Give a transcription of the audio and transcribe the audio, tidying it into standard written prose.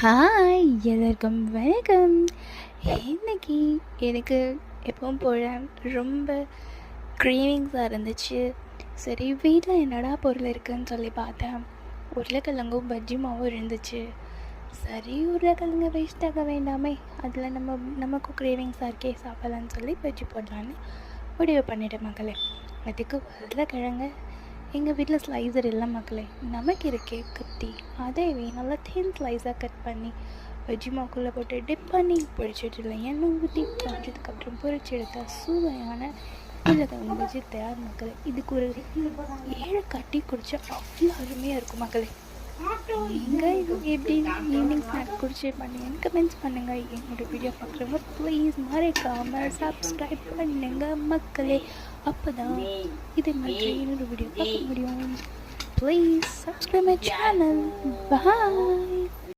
Hi எல்லாருக்கும் வணக்கம். இன்னைக்கு எனக்கு எப்பவும் போல ரொம்ப க்ரேவிங்ஸாக இருந்துச்சு. சரி, வீட்டில் என்னடா பொருள் இருக்குதுன்னு சொல்லி பார்த்தேன். உருளைக்கிழங்கும் பஜ்ஜி மாவும் இருந்துச்சு. சரி, உருளைக்கிழங்கு வேஸ்ட் ஆக வேண்டாமே, அதில் நமக்கும் க்ரேவிங்ஸாக இருக்கே, சாப்பிட்லான்னு சொல்லி பஜ்ஜி போடலான்னு முடிவு பண்ணிட்டேன் மக்களே. அதுக்கு உருளைக்கிழங்கு எங்கள் வீட்டில் ஸ்லைசர் இல்லை மக்களே, நமக்கு இருக்கே கத்தி, அதைவே நல்லா தின் ஸ்லைஸாக கட் பண்ணி பஜ்ஜி மாவுக்குள்ளே போட்டு டிப் பண்ணி பொரிச்சிட்டு எண்ணெய் ஊற்றி பொரிச்சதுக்கப்புறம் பொரிச்சு எடுத்த சுவையான உருளைக்கிழங்கு பஜ்ஜி தயார் மக்களே. இதுக்கு ஒரு 7 கட்டி குடித்தா அவ்வளோ அருமையாக இருக்கும் மக்களே. நீங்கள் எப்படி ஈவினிங் ஸ்நாக்ஸ் குடிச்சு பண்ணுங்கன்னு கமெண்ட்ஸ் பண்ணுங்கள். என்னோடய வீடியோ பார்க்குறவங்க ப்ளீஸ் மறக்காமல் சப்ஸ்கிரைப் பண்ணுங்கள் மக்களே. அப்போ தான் இதே மாதிரி என்னோடய வீடியோ பார்க்க முடியும். Please subscribe my channel. Bye.